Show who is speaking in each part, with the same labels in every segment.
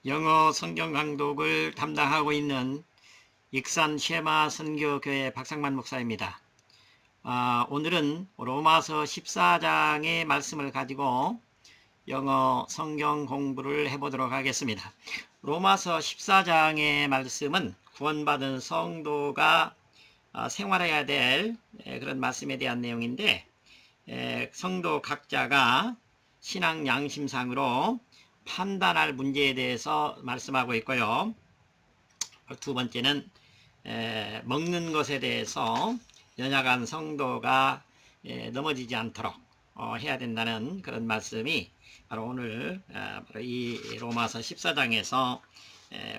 Speaker 1: 영어 성경 강독을 담당하고 있는 익산 쉐마 선교교회 박상만 목사입니다. 오늘은 로마서 14장의 말씀을 가지고 영어 성경 공부를 해보도록 하겠습니다. 로마서 14장의 말씀은 구원받은 성도가 생활해야 될 그런 말씀에 대한 내용인데, 성도 각자가 신앙 양심상으로 판단할 문제에 대해서 말씀하고 있고요. 두 번째는 먹는 것에 대해서 연약한 성도가 넘어지지 않도록 해야 된다는 그런 말씀이 바로 오늘 바로 이 로마서 14장에서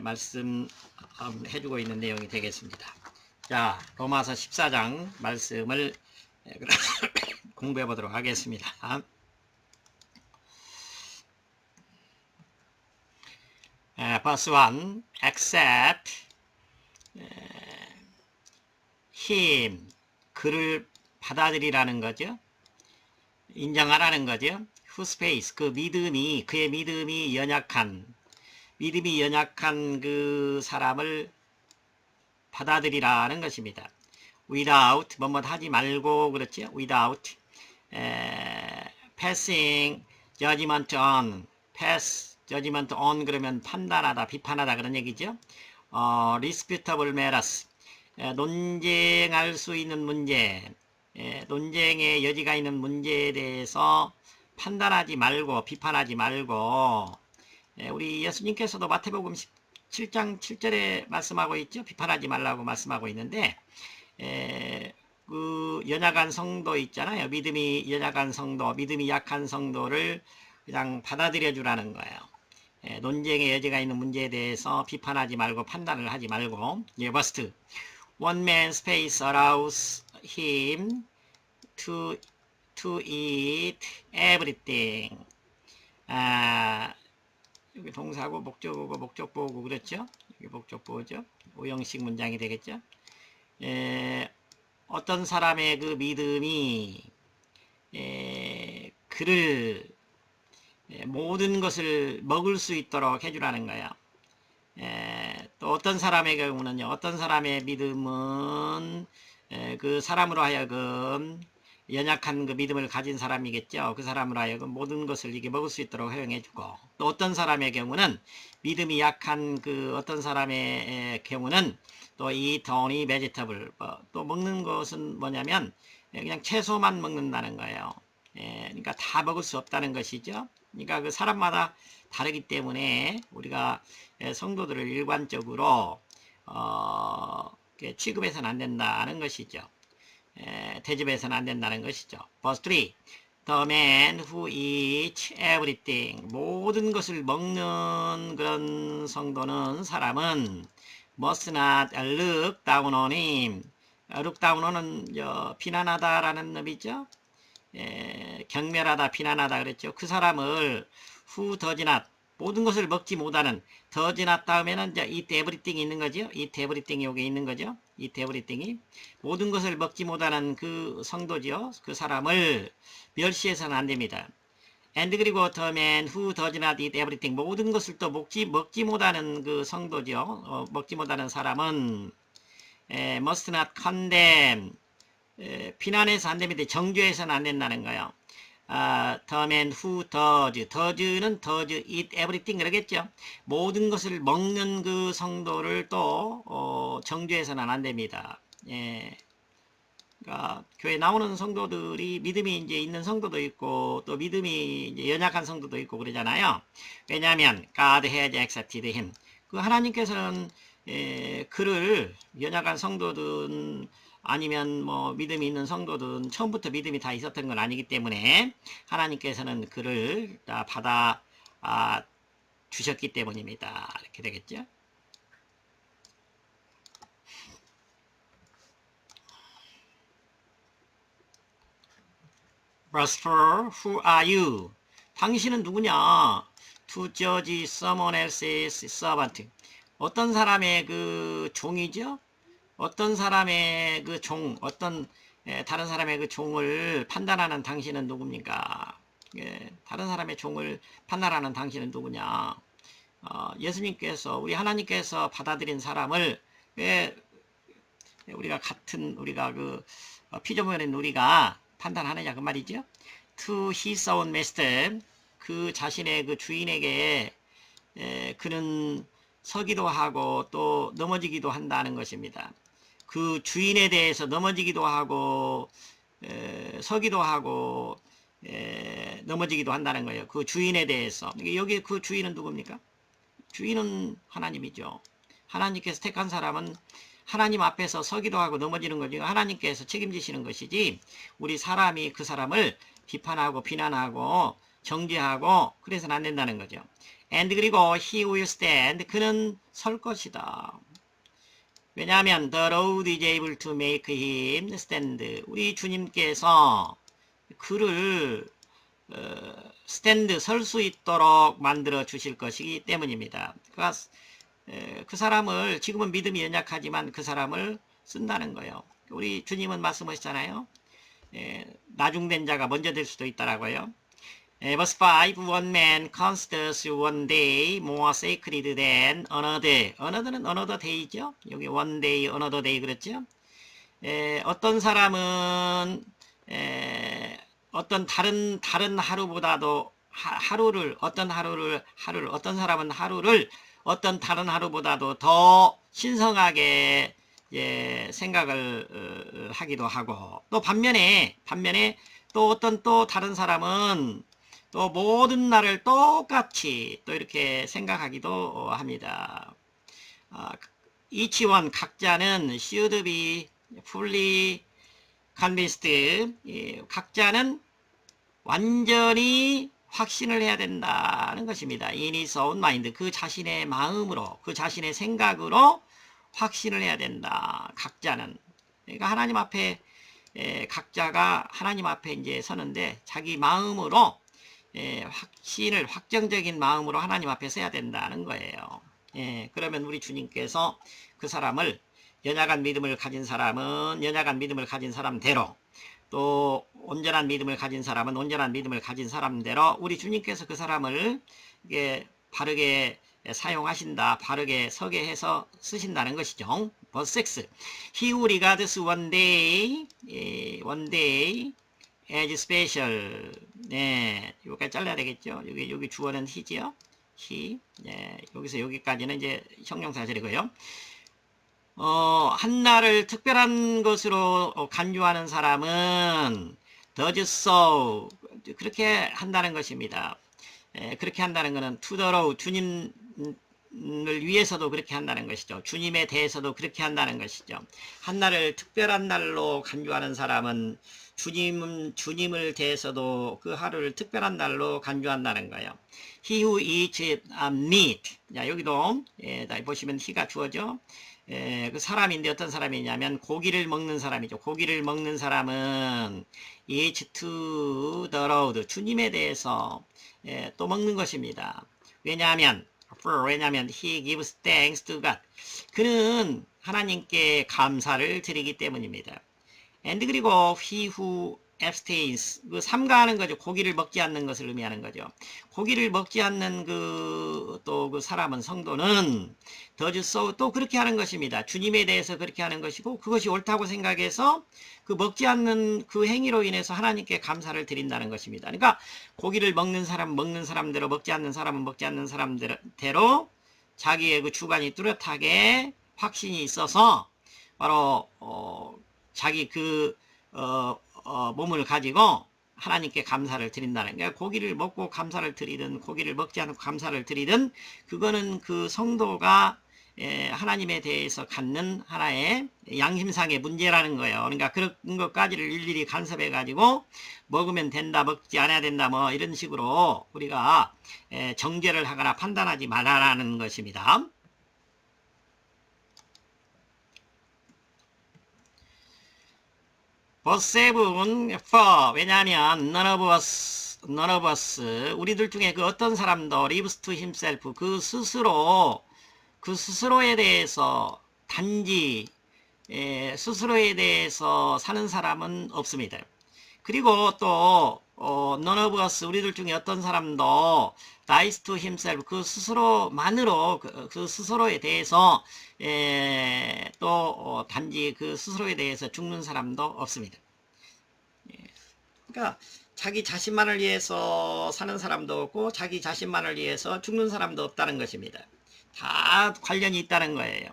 Speaker 1: 말씀해주고 있는 내용이 되겠습니다. 자, 로마서 14장 말씀을 공부해 보도록 하겠습니다. Verse 1, accept him, 그를 받아들이라는 거죠. 인정하라는 거죠. whose faith, 그의 믿음이 연약한 그 사람을 받아들이라는 것입니다. without, 뭐뭐 하지 말고, 그렇죠. without passing judgment on, pass judgment on 그러면 판단하다, 비판하다 그런 얘기죠. disputable matters, 논쟁할 수 있는 문제, 논쟁의 여지가 있는 문제에 대해서 판단하지 말고, 비판하지 말고, 우리 예수님께서도 마태복음 7장 7절에 말씀하고 있죠. 비판하지 말라고 말씀하고 있는데, 그 연약한 성도 있잖아요. 믿음이 연약한 성도, 믿음이 약한 성도를 그냥 받아들여 주라는 거예요. 논쟁의 여지가 있는 문제에 대해서 비판하지 말고 판단을 하지 말고. First, one man's faith allows him to eat everything. 여기 동사고 목적어고 목적보고 그렇죠? 여기 목적보죠. 오형식 문장이 되겠죠? 어떤 사람의 그 믿음이 그를 모든 것을 먹을 수 있도록 해주라는 거예요. 또 어떤 사람의 경우는요, 어떤 사람의 믿음은 그 사람으로 하여금 연약한 그 믿음을 가진 사람이겠죠. 그 사람으로 하여금 모든 것을 이게 먹을 수 있도록 허용해주고, 또 어떤 사람의 경우는 믿음이 약한 그 어떤 사람의 경우는 또 이 donny vegetable, 또 먹는 것은 뭐냐면 그냥 채소만 먹는다는 거예요. 그러니까 다 먹을 수 없다는 것이죠. 그러니까 그 사람마다 다르기 때문에 우리가 성도들을 일관적으로 취급해서는 안 된다는 것이죠. 대접해서는 안 된다는 것이죠. Verse 3, the man who eats everything, 모든 것을 먹는 그런 성도는, 사람은 must not look down on him. look down on은 비난하다라는 의미죠. 경멸하다, 비난하다 그랬죠. 그 사람을 who does not, 모든 것을 먹지 못하는, does not 다음에는 eat everything이 있는 거죠. eat everything이 여기 있는 거죠. eat everything이 모든 것을 먹지 못하는 그 성도죠. 그 사람을 멸시해서는 안 됩니다. and 그리고 the man who does not eat everything, 모든 것을 또 먹지 못하는 그 성도죠. 먹지 못하는 사람은 must not condemn, 비난해서 안 됩니다. 정죄해서는 안 된다는 거예요. The man who does는 does eat everything 그러겠죠. 모든 것을 먹는 그 성도를 또 정죄해서는 안 됩니다. 그러니까 교회 나오는 성도들이 믿음이 이제 있는 성도도 있고 또 믿음이 이제 연약한 성도도 있고 그러잖아요. 왜냐하면 God has accepted him. 그 하나님께서는 그를, 연약한 성도든 아니면 뭐 믿음이 있는 성도든 처음부터 믿음이 다 있었던 건 아니기 때문에 하나님께서는 그를 다 받아 주셨기 때문입니다. 이렇게 되겠죠. Verse 4, who are you? 당신은 누구냐? To judge someone else's servant. 어떤 사람의 그 종이죠? 어떤 사람의 그 종, 다른 사람의 그 종을 판단하는 당신은 누굽니까? 다른 사람의 종을 판단하는 당신은 누구냐? 예수님께서 우리 하나님께서 받아들인 사람을 왜 우리가 그 피조물인 우리가 판단하느냐 그 말이죠. To his own master, 그 자신의 그 주인에게 그는 서기도 하고 또 넘어지기도 한다는 것입니다. 그 주인에 대해서 넘어지기도 하고 서기도 하고 넘어지기도 한다는 거예요. 그 주인에 대해서. 여기 그 주인은 누굽니까? 주인은 하나님이죠. 하나님께서 택한 사람은 하나님 앞에서 서기도 하고 넘어지는 거지 하나님께서 책임지시는 것이지 우리 사람이 그 사람을 비판하고 비난하고 정죄하고 그래서는 안 된다는 거죠. And 그리고 he will stand, 그는 설 것이다. 왜냐하면 the Lord is able to make him stand. 우리 주님께서 그를 스탠드 설 수 있도록 만들어 주실 것이기 때문입니다. 그 사람을 지금은 믿음이 연약하지만 그 사람을 쓴다는 거예요. 우리 주님은 말씀하시잖아요. 나중된 자가 먼저 될 수도 있다라고요. Verse 5, one man considers one day more sacred than another. another는 another day죠. 여기 one day, another day 그랬죠. 어떤 사람은 어떤 다른 하루보다도 어떤 사람은 하루를 어떤 다른 하루보다도 더 신성하게 생각을 하기도 하고 또 반면에 또 어떤 또 다른 사람은 또 모든 날을 똑같이 또 이렇게 생각하기도 합니다. each one 각자는 should be fully convinced. 각자는 완전히 확신을 해야 된다는 것입니다. in his own mind. 그 자신의 마음으로, 그 자신의 생각으로 확신을 해야 된다. 각자는. 그러니까 하나님 앞에 각자가 하나님 앞에 이제 서는데 자기 마음으로 확정적인 마음으로 하나님 앞에 서야 된다는 거예요. 그러면 우리 주님께서 그 사람을 연약한 믿음을 가진 사람은 연약한 믿음을 가진 사람대로 또 온전한 믿음을 가진 사람은 온전한 믿음을 가진 사람대로 우리 주님께서 그 사람을 바르게 사용하신다. 바르게 서게 해서 쓰신다는 것이죠. Verse 6. He who regards one day as special. 네, 여기까지 잘라야 되겠죠. 여기 주어는 he지요. he. 네, 여기서 여기까지는 이제 형용사절이고요. 한날을 특별한 것으로 간주하는 사람은 does so. 그렇게 한다는 것입니다. 그렇게 한다는 것은 to the Lord, 주님을 위해서도 그렇게 한다는 것이죠. 주님에 대해서도 그렇게 한다는 것이죠. 한날을 특별한 날로 간주하는 사람은 주님을 대해서도 그 하루를 특별한 날로 간주한다는 거예요. He who eats meat. 자, 여기도 보시면 he가 주어져. 그 사람인데 어떤 사람이냐면 고기를 먹는 사람이죠. 고기를 먹는 사람은 eats to the Lord, 주님에 대해서 또 먹는 것입니다. 왜냐하면 he gives thanks to God. 그는 하나님께 감사를 드리기 때문입니다. and 그리고 he who abstains, 그 삼가하는 거죠. 고기를 먹지 않는 것을 의미하는 거죠. 고기를 먹지 않는 또 그 사람은 성도는 does so, 또 그렇게 하는 것입니다. 주님에 대해서 그렇게 하는 것이고 그것이 옳다고 생각해서 그 먹지 않는 그 행위로 인해서 하나님께 감사를 드린다는 것입니다. 그러니까 고기를 먹는 사람은 먹는 사람대로, 먹지 않는 사람은 먹지 않는 사람대로 자기의 그 주관이 뚜렷하게 확신이 있어서 바로 자기 몸을 가지고 하나님께 감사를 드린다는 거예요. 고기를 먹고 감사를 드리든 고기를 먹지 않고 감사를 드리든 그거는 그 성도가 하나님에 대해서 갖는 하나의 양심상의 문제라는 거예요. 그러니까 그런 것까지를 일일이 간섭해 가지고 먹으면 된다, 먹지 않아야 된다, 뭐 이런 식으로 우리가 정죄를 하거나 판단하지 말라라는 것입니다. Verse 7, for, 왜냐하면 none of us, 우리들 중에 그 어떤 사람도 lives to himself, 그 스스로에 대해서 단지 스스로에 대해서 사는 사람은 없습니다. 그리고 또 none of us, 우리들 중에 어떤 사람도 dies to himself, 그 스스로만으로 그 스스로에 대해서 단지 그 스스로에 대해서 죽는 사람도 없습니다. 그러니까 자기 자신만을 위해서 사는 사람도 없고 자기 자신만을 위해서 죽는 사람도 없다는 것입니다. 다 관련이 있다는 거예요.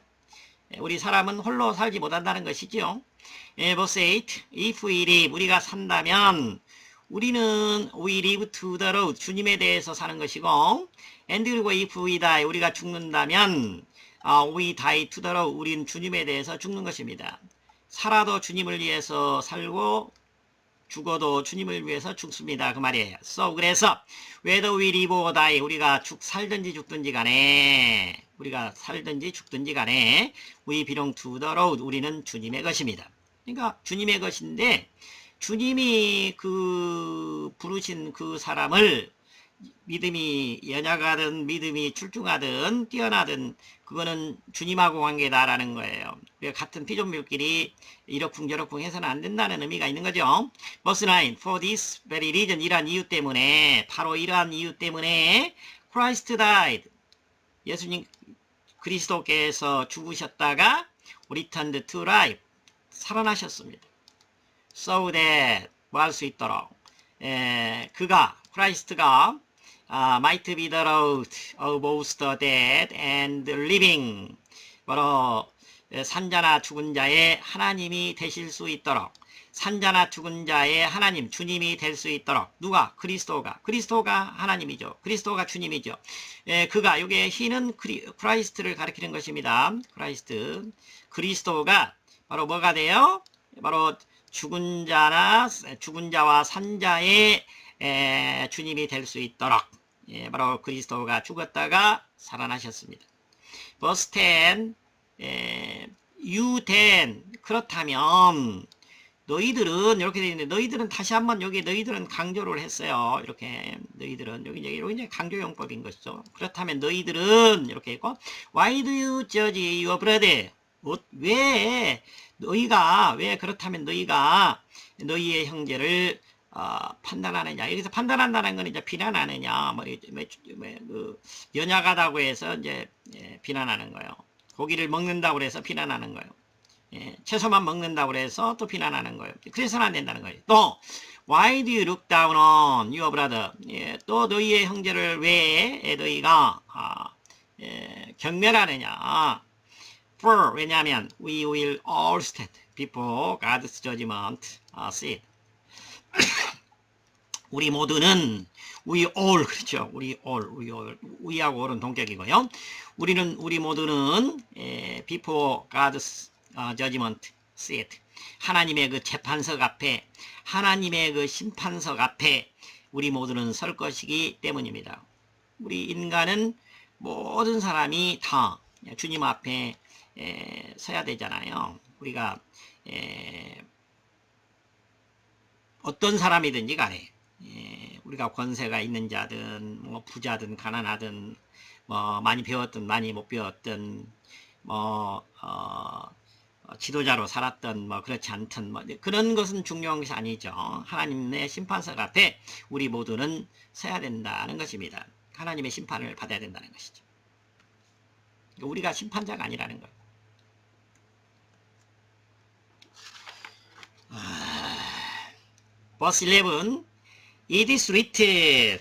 Speaker 1: 우리 사람은 홀로 살지 못한다는 것이죠. verse 8, if we live, 우리가 산다면 우리는 we live to the Lord, 주님에 대해서 사는 것이고, and 그리고 if we die, 우리가 죽는다면 we die to the Lord, 우리는 주님에 대해서 죽는 것입니다. 살아도 주님을 위해서 살고 죽어도 주님을 위해서 죽습니다. 그 말이에요. So, 그래서 whether we live or die, 우리가 살든지 죽든지 간에 we belong to the Lord, 우리는 주님의 것입니다. 그러니까 주님의 것인데 주님이 그 부르신 그 사람을 믿음이 연약하든 믿음이 출중하든 뛰어나든 그거는 주님하고 관계다라는 거예요. 같은 피조물끼리 이러쿵저러쿵 해서는 안 된다는 의미가 있는 거죠. Verse 9, for this very reason, 이러한 이유 때문에, 바로 이러한 이유 때문에 Christ died, 예수님 그리스도께서 죽으셨다가 returned to life, 살아나셨습니다. So that, 뭐 할 수 있도록, 크라이스트가 might be the Lord of both the dead and the living, 바로 산자나 죽은 자의 하나님이 되실 수 있도록, 산자나 죽은 자의 하나님, 주님이 될 수 있도록, 누가? 그리스도가 하나님이죠. 그리스도가 주님이죠. 그가, 요게 히는 크라이스트를 가리키는 것입니다. 그리스도가 바로 뭐가 돼요? 바로 죽은 자와 산자의 주님이 될 수 있도록, 바로 그리스도가 죽었다가 살아나셨습니다. verse 10, you then, 그렇다면 너희들은, 이렇게 되어 있는데, 너희들은 다시 한번 여기 너희들은 강조를 했어요. 이렇게 너희들은 여기 이제 강조용법인 것이죠. 그렇다면 너희들은 이렇게 있고, why do you judge your brother? 왜 그렇다면 너희가 너희의 형제를 판단하느냐? 여기서 판단한다는 건 이제 비난하느냐? 연약하다고 해서 이제 비난하는 거예요. 고기를 먹는다고 해서 비난하는 거예요. 채소만 먹는다고 해서 또 비난하는 거예요. 그래서는 안 된다는 거예요. 또 why do you look down on your brother? 또 너희의 형제를 왜 너희가 경멸하느냐? For, 왜냐하면 we will all stand before God's judgment seat. 우리 모두는 we all, 그렇죠. we all, we하고 all은 동격이고요. 우리 모두는 before God's judgment seat, 하나님의 그 재판석 앞에, 하나님의 그 심판석 앞에 우리 모두는 설 것이기 때문입니다. 우리 인간은 모든 사람이 다 주님 앞에 서야 되잖아요. 우리가 어떤 사람이든지 간에 우리가 권세가 있는 자든 뭐 부자든 가난하든 뭐 많이 배웠든 많이 못 배웠든 뭐 지도자로 살았던 뭐 그렇지 않든 뭐 그런 것은 중요한 것이 아니죠. 하나님의 심판석 앞에 우리 모두는 서야 된다는 것입니다. 하나님의 심판을 받아야 된다는 것이죠. 우리가 심판자가 아니라는 거예요. verse 11, it is written,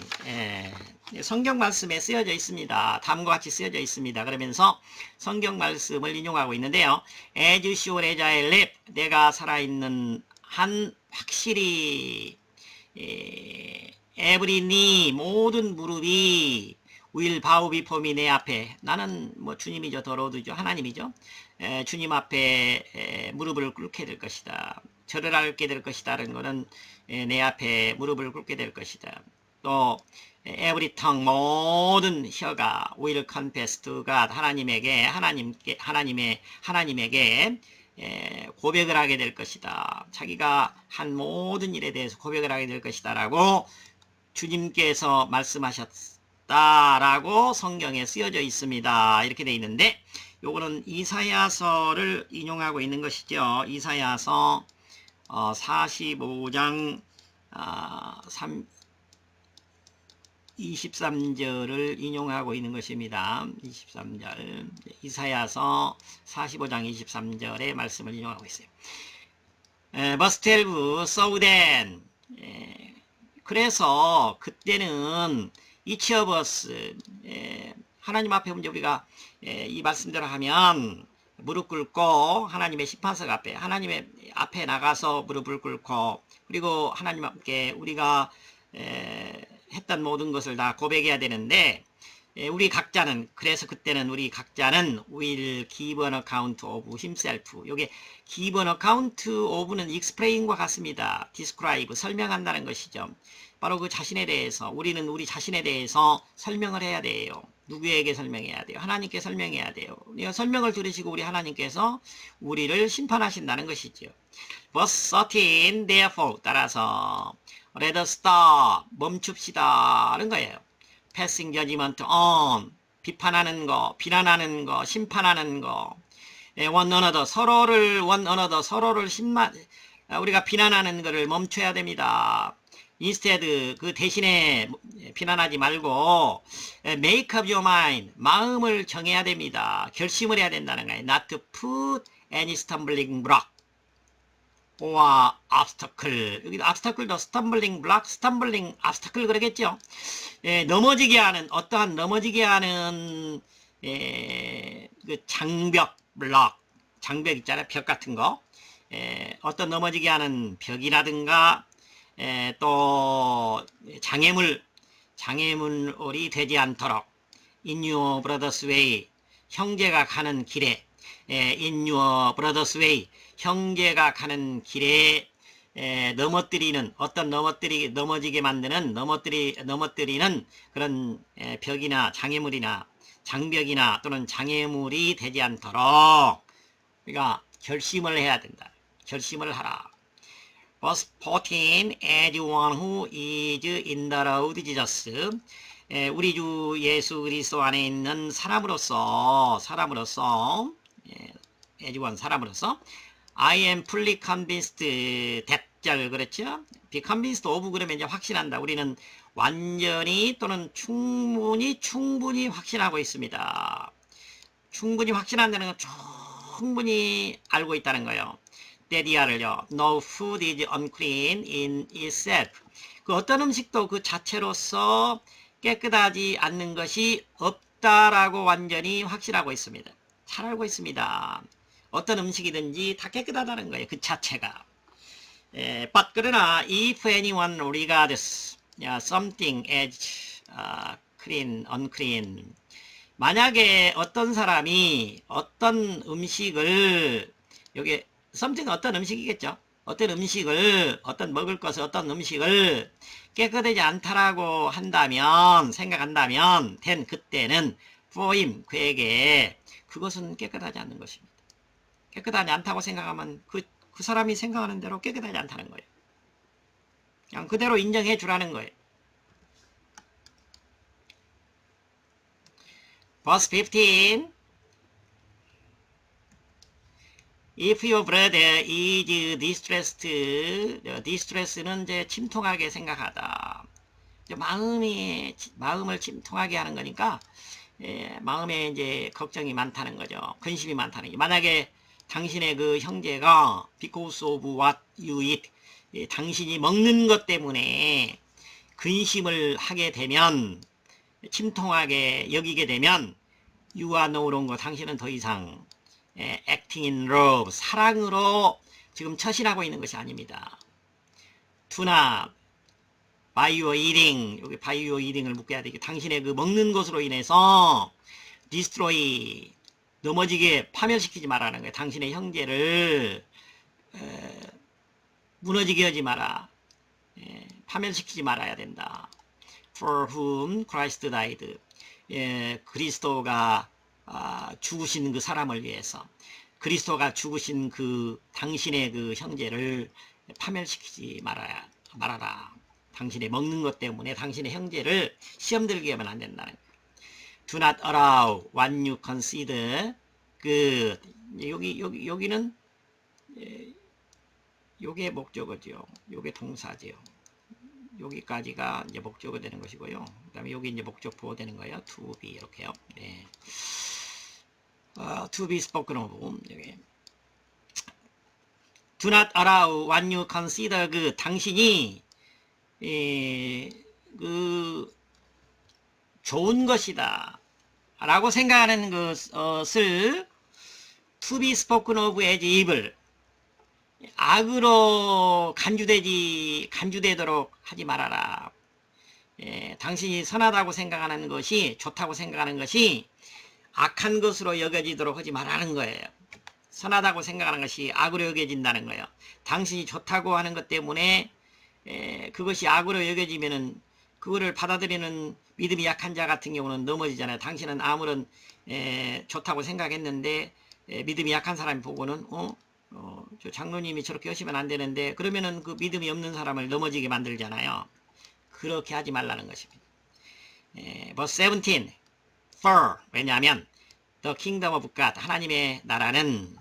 Speaker 1: 성경 말씀에 쓰여져 있습니다. 다음과 같이 쓰여져 있습니다. 그러면서 성경 말씀을 인용하고 있는데요. as sure as I live, 내가 살아있는 한 확실히 every knee, 모든 무릎이 will bow before me, 내 앞에, 나는 뭐 주님이죠, 더 로드죠, 하나님이죠. 주님 앞에 무릎을 꿇게 될 것이다. 절을 하게 될 것이다라는 것은 내 앞에 무릎을 꿇게 될 것이다. 또 every tongue, 모든 혀가 will confess to God, 하나님에게 고백을 하게 될 것이다. 자기가 한 모든 일에 대해서 고백을 하게 될 것이다 라고 주님께서 말씀하셨다라고 성경에 쓰여져 있습니다. 이렇게 되어 있는데, 요거는 이사야서를 인용하고 있는 것이죠. 이사야서 45장 23절을 인용하고 있는 것입니다. 23절 이사야서 45장 23절의 말씀을 인용하고 있어요. Verse 12 So then 그래서 그때는 each of us 하나님 앞에 우리가 이 말씀대로 하면 무릎 꿇고 하나님의 심판석 앞에 하나님의 앞에 나가서 무릎을 꿇고 그리고 하나님께 우리가 했던 모든 것을 다 고백해야 되는데 우리 각자는 그래서 그때는 우리 각자는 will give an account of himself. 요게 give an account of는 explain과 같습니다. describe 설명한다는 것이죠. 바로 그 자신에 대해서 우리는 우리 자신에 대해서 설명을 해야 돼요. 누구에게 설명해야 돼요? 하나님께 설명해야 돼요. 설명을 들으시고 우리 하나님께서 우리를 심판하신다는 것이죠. Verse 13 Therefore 따라서 Let us stop 멈춥시다 하는 거예요. Passing judgment on 비판하는 거, 비난하는 거, 심판하는 거. One another 서로를 우리가 비난하는 것을 멈춰야 됩니다. Instead 그 대신에 비난하지 말고 make up your mind 마음을 정해야 됩니다. 결심을 해야 된다는 거예요. Not to put any stumbling block or obstacle. 여기 obstacle도 stumbling block, stumbling obstacle 그러겠죠. 넘어지게 하는 어떠한 넘어지게 하는 그 장벽 블럭 장벽 있잖아요. 벽 같은 거. 어떤 넘어지게 하는 벽이라든가 또 장애물이 되지 않도록 in your brother's way 형제가 가는 길에 in your brother's way 형제가 가는 길에 넘어뜨리는 어떤 넘어지게 만드는 넘어뜨리는 그런 벽이나 장애물이나 장벽이나 또는 장애물이 되지 않도록 우리가 결심을 해야 된다. 결심을 하라. Verse 14 As one who is in the Lord Jesus 우리 주 예수 그리스도 안에 있는 사람으로서 as one 사람으로서 I am fully convinced that 그렇죠? be convinced of 그러면 이제 확신한다. 우리는 완전히 또는 충분히 확신하고 있습니다. 충분히 확신한다는 건 충분히 알고 있다는 거예요. 데디아를요. No food is unclean in itself. 그 어떤 음식도 그 자체로서 깨끗하지 않는 것이 없다라고 완전히 확신하고 있습니다. 잘 알고 있습니다. 어떤 음식이든지 다 깨끗하다는 거예요. 그 자체가. But 그러나 if anyone regards something as clean, unclean 만약에 어떤 사람이 어떤 음식을 여기 something 어떤 음식이겠죠. 어떤 음식을 어떤 먹을 것을 어떤 음식을 깨끗하지 않다라고 한다면 생각한다면 then 그때는 for him 그에게 그것은 깨끗하지 않는 것입니다. 깨끗하지 않다고 생각하면 그 사람이 생각하는 대로 깨끗하지 않다는 거예요. 그냥 그대로 인정해 주라는 거예요. Verse 15 If your brother is distressed, distress는 이제 침통하게 생각하다. 마음을 침통하게 하는 거니까, 마음에 이제 걱정이 많다는 거죠. 근심이 많다는 게. 만약에 당신의 그 형제가 because of what you eat, 당신이 먹는 것 때문에 근심을 하게 되면, 침통하게 여기게 되면, you are no longer, 당신은 더 이상 acting in love, 사랑으로 지금 처신하고 있는 것이 아닙니다. Do not by your eating, 여기 by your eating을 묶어야 되겠 당신의 그 먹는 것으로 인해서 destroy, 넘어지게 파멸시키지 말라는 거예요. 당신의 형제를 무너지게 하지 마라. 파멸시키지 말아야 된다. For whom Christ died. 그리스도가 죽으신 그 사람을 위해서 그리스도가 죽으신 그 당신의 그 형제를 파멸시키지 말아라. 당신의 먹는 것 때문에 당신의 형제를 시험 들게 하면 안 된다는 거예요. Do not allow what you consider good. 여기는 요게 목적어죠. 요게 동사죠. 여기까지가 이제 목적어 되는 것이고요. 그 다음에 여기 이제 목적 보호 되는 거예요. to be 이렇게요. 네. to be spoken of. 여기. do not allow what you consider 그 당신이 그 좋은 것이다 라고 생각하는 것을 to be spoken of as evil 악으로 간주되도록 하지 말아라. 당신이 선하다고 생각하는 것이 좋다고 생각하는 것이 악한 것으로 여겨지도록 하지 말라는 거예요. 선하다고 생각하는 것이 악으로 여겨진다는 거예요. 당신이 좋다고 하는 것 때문에 그것이 악으로 여겨지면은 그거를 받아들이는 믿음이 약한 자 같은 경우는 넘어지잖아요. 당신은 아무런 좋다고 생각했는데 믿음이 약한 사람이 보고는 저 장로님이 저렇게 하시면 안 되는데 그러면은 그 믿음이 없는 사람을 넘어지게 만들잖아요. 그렇게 하지 말라는 것입니다. verse 17 For 왜냐하면 the kingdom of God 하나님의 나라는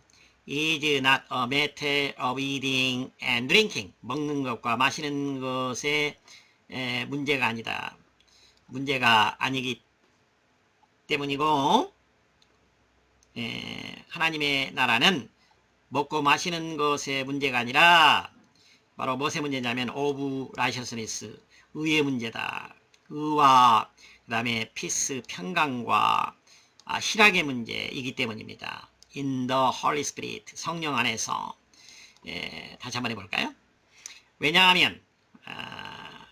Speaker 1: is not a matter of eating and drinking 먹는 것과 마시는 것의 문제가 아니다. 문제가 아니기 때문이고 하나님의 나라는 먹고 마시는 것의 문제가 아니라 바로 무엇의 문제냐면 of righteousness 의의 문제다. 의와 그 다음에 peace 평강과 희락의 문제이기 때문입니다. in the Holy Spirit 성령 안에서 다시 한번 해볼까요? 왜냐하면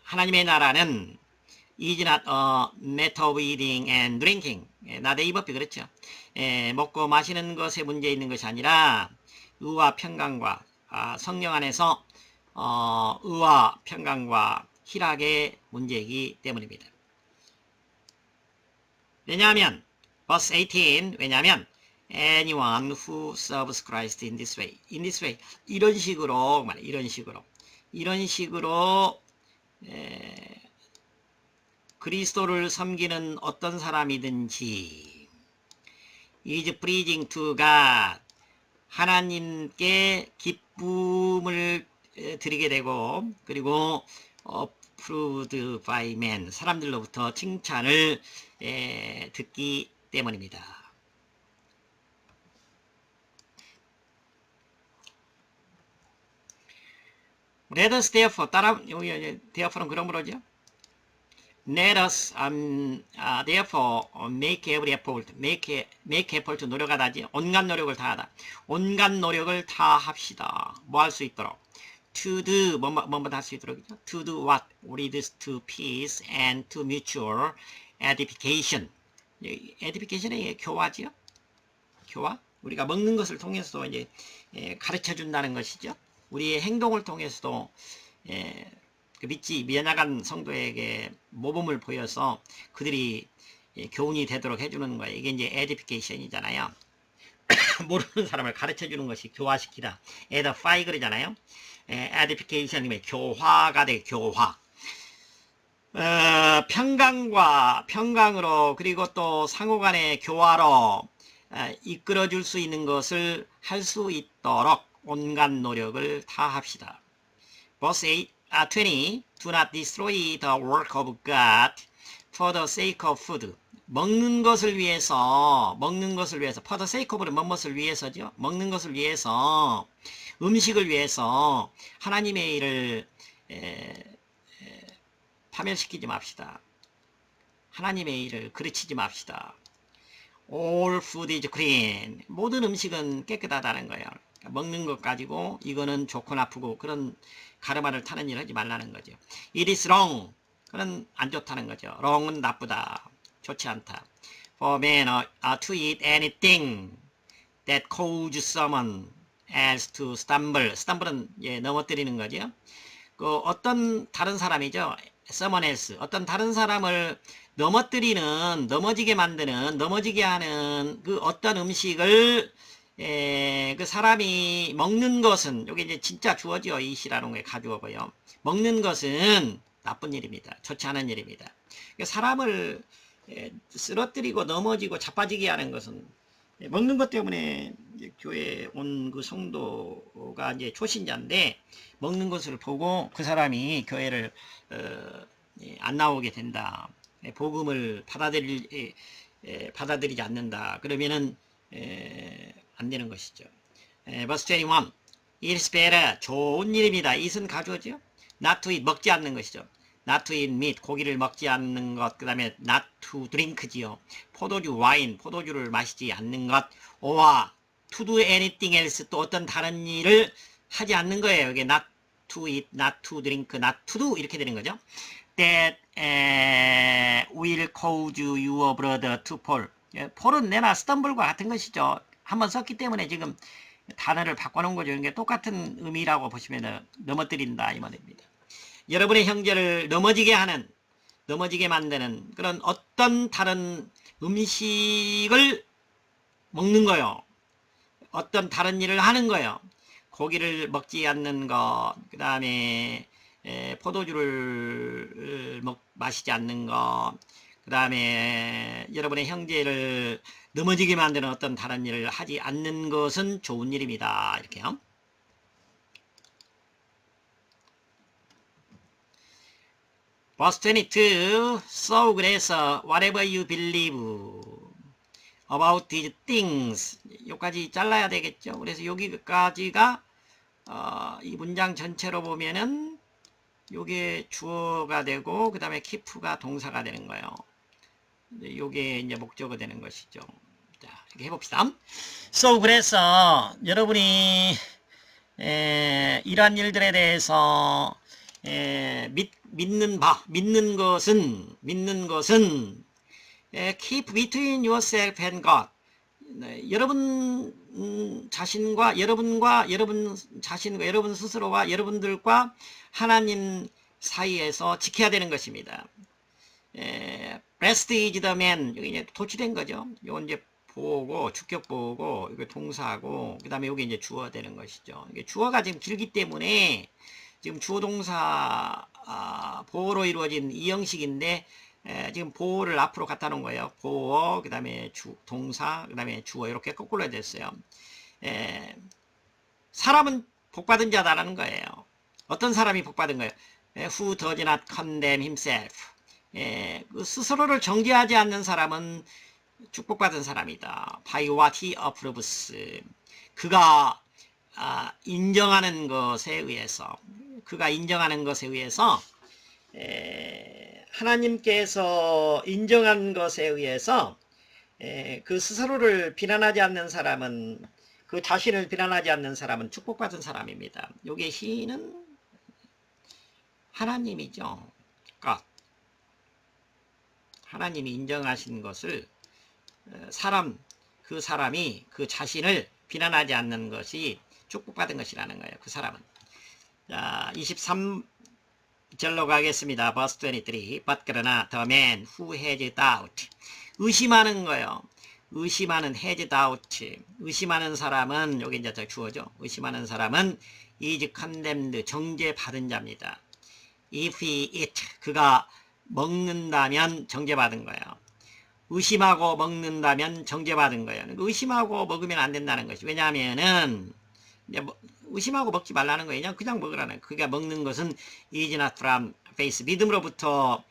Speaker 1: 하나님의 나라는 is not a matter of eating and drinking 나대이법이 그렇죠. 먹고 마시는 것에 문제 있는 것이 아니라 의와 평강과 성령 안에서 의와 평강과 희락의 문제이기 때문입니다. 왜냐하면 verse 18 왜냐하면 anyone who serves Christ in this way 이런 식으로 그리스도를 섬기는 어떤 사람이든지 is pleasing to God 하나님께 기쁨을 드리게 되고 그리고 approved by men 사람들로부터 칭찬을 듣기 때문입니다. Let us therefore 여기 therefore는 그러므로죠. Let us therefore make every effort, make effort 노력하다지 온갖 노력을 다하다. 온갖 노력을 다 합시다. 뭐 할 수 있도록 to do 뭐뭐 할 수 있도록이죠. To do what leads to peace and to mutual edification. edification이 교화지요. 교화. 우리가 먹는 것을 통해서 이제 가르쳐 준다는 것이죠. 우리의 행동을 통해서도 그 믿지 미연약한 성도에게 모범을 보여서 그들이 교훈이 되도록 해주는 거예요. 이게 이제 edification이잖아요. 모르는 사람을 가르쳐 주는 것이 교화시키다. edify 그러잖아요. edification이면 교화가 돼. 교화. 평강으로 그리고 또 상호간의 교화로 이끌어 줄 수 있는 것을 할 수 있도록 온갖 노력을 다 합시다. Verse 20 Do not destroy the work of God for the sake of food. 먹는 것을 위해서 for the sake of는 무엇을 위해서죠? 먹는 것을 위해서 음식을 위해서 하나님의 일을 파멸시키지 맙시다. 하나님의 일을 그르치지 맙시다. All food is clean. 모든 음식은 깨끗하다는 거예요. 먹는 것 가지고 이거는 좋고 나쁘고 그런 가르마를 타는 일 하지 말라는 거죠. It is wrong. 그건 안 좋다는 거죠. wrong은 나쁘다. 좋지 않다. For men to eat anything that causes someone else to stumble. stumble은 넘어뜨리는 거죠. 그 어떤 다른 사람이죠. someone else. 어떤 다른 사람을 넘어지게 만드는, 넘어지게 하는 그 어떤 음식을 그 사람이 먹는 것은 여기 이제 진짜 주어지요. 이 시라는 거에 가주어고요. 먹는 것은 나쁜 일입니다. 좋지 않은 일입니다. 사람을 쓰러뜨리고 넘어지고 자빠지게 하는 것은 먹는 것 때문에 이제 교회에 온 그 성도가 이제 초신자인데 먹는 것을 보고 그 사람이 교회를 안 나오게 된다. 복음을 받아들이지 않는다. 그러면은 안 되는 것이죠. verse 21. It is better. 좋은 일입니다. it은 가주어죠. not to eat. 먹지 않는 것이죠. not to eat meat. 고기를 먹지 않는 것. 그 다음에 not to drink지요. 포도주, 와인, 포도주를 마시지 않는 것. or to do anything else. 또 어떤 다른 일을 하지 않는 거예요. 이게 not to eat, not to drink, not to do 이렇게 되는 거죠. That will cause your brother to fall. 폴은 내나 스텀블과 같은 것이죠. 한번 썼기 때문에 지금 단어를 바꿔놓은 거죠. 이게 똑같은 의미라고 보시면 넘어뜨린다 이 말입니다. 여러분의 형제를 넘어지게 만드는 그런 어떤 다른 음식을 먹는 거요. 어떤 다른 일을 하는 거요. 고기를 먹지 않는 것, 그 다음에 포도주를 마시지 않는 것, 그 다음에 여러분의 형제를 넘어지게 만드는 어떤 다른 일을 하지 않는 것은 좋은 일입니다. 이렇게요. verse 22. So 그래서 whatever you believe about these things. 여기까지 잘라야 되겠죠. 그래서 여기까지가 이 문장 전체로 보면은 요게 주어가 되고 그 다음에 keep가 동사가 되는 거예요. 요게 이제 목적어 되는 것이죠. 자, 이렇게 해봅시다. So 그래서 여러분이 이러한 일들에 대해서 믿는 것은 keep between yourself and God. 여러분 자신과 여러분 자신과 여러분 스스로와 여러분들과 하나님 사이에서 지켜야 되는 것입니다. Blessed is the man. 여기 이제 도치된 거죠. 이건 이제 보고 주격 보고 이거 동사고 그 다음에 여기 이제 주어 되는 것이죠. 이게 주어가 지금 길기 때문에 지금 주어 동사 보어로 이루어진 이 형식인데 지금 보어를 앞으로 갖다 놓은 거예요. 보어 그 다음에 동사 그 다음에 주어 이렇게 거꾸로 됐어요. 사람은 복받은 자다라는 거예요. 어떤 사람이 복받은 거예요? Who does not condemn himself. 그 스스로를 정죄하지 않는 사람은 축복받은 사람이다. By what he approves. 그가 인정하는 것에 의해서 하나님께서 인정한 것에 의해서 그 스스로를 비난하지 않는 사람은 그 자신을 비난하지 않는 사람은 축복받은 사람입니다. 요게 시는 하나님이죠. 그러니까 하나님이 인정하신 것을 그 사람이 그 자신을 비난하지 않는 것이 축복받은 것이라는 거예요. 그 사람은. 자, 23절로 가겠습니다. verse 23. But 그러나 the man who has doubt. 의심하는 거예요. 의심하는 has doubt. 의심하는 사람은 여기 이제 주어죠. 의심하는 사람은 is condemned. 정죄받은 자입니다. If he eat. 그가 먹는다면 정죄받은 거예요. 의심하고 먹는다면 정죄받은 거예요. 의심하고 먹으면 안 된다는 것이. 왜냐하면은 의심하고 먹지 말라는 거예요. 그냥 먹으라는 거예요. 그가 먹는 것은 is not from faith. 믿음으로부터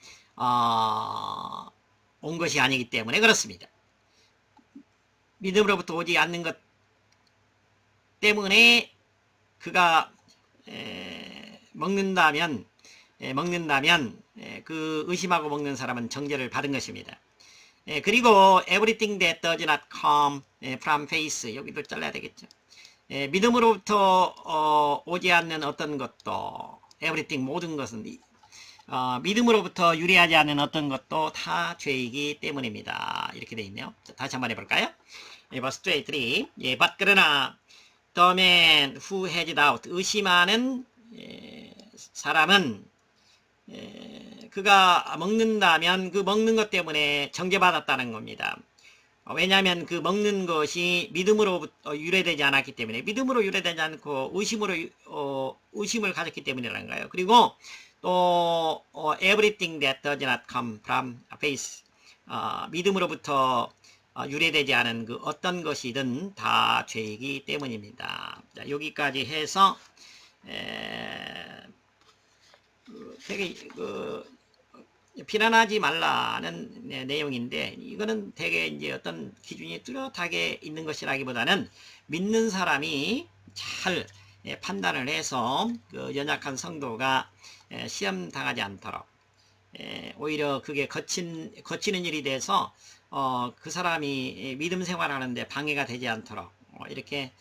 Speaker 1: 온 것이 아니기 때문에 그렇습니다. 믿음으로부터 오지 않는 것 때문에 그가 먹는다면 그 의심하고 먹는 사람은 정죄를 받은 것입니다. 그리고 everything that does not come from faith. 여기도 잘라야 되겠죠. 믿음으로부터 오지 않는 어떤 것도 everything 모든 것은 믿음으로부터 유리하지 않는 어떤 것도 다 죄이기 때문입니다. 이렇게 되어 있네요. 자, 다시 한번 해볼까요? verse 23. but 그러나 the man who has doubt. 의심하는 사람은 그가 먹는다면 그 먹는 것 때문에 정죄받았다는 겁니다. 왜냐하면 그 먹는 것이 믿음으로부터 유래되지 않았기 때문에 믿음으로 유래되지 않고 의심을 가졌기 때문이라는 거예요. 그리고 또 everything that does not come from faith. 믿음으로부터 유래되지 않은 그 어떤 것이든 다 죄이기 때문입니다. 자, 여기까지 해서 되게 비난하지 말라는 내용인데, 이거는 되게 이제 어떤 기준이 뚜렷하게 있는 것이라기보다는 믿는 사람이 잘 판단을 해서 그 연약한 성도가 시험 당하지 않도록, 오히려 그게 거치는 일이 돼서 그 사람이 믿음 생활하는데 방해가 되지 않도록 이렇게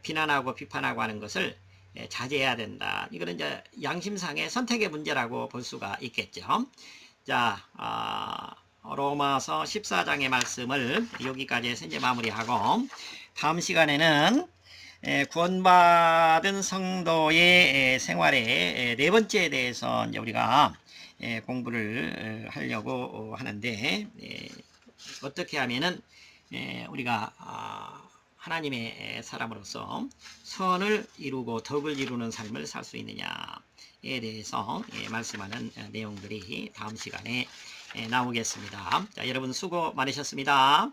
Speaker 1: 비난하고 비판하고 하는 것을 자제해야 된다. 이거는 이제 양심상의 선택의 문제라고 볼 수가 있겠죠. 자, 로마서 14장의 말씀을 여기까지 해서 이제 마무리하고, 다음 시간에는 구원받은 성도의 생활의 네 번째에 대해서 이제 우리가 공부를 하려고 하는데, 어떻게 하면은 우리가 하나님의 사람으로서 선을 이루고 덕을 이루는 삶을 살 수 있느냐에 대해서 말씀하는 내용들이 다음 시간에 나오겠습니다. 자, 여러분 수고 많으셨습니다.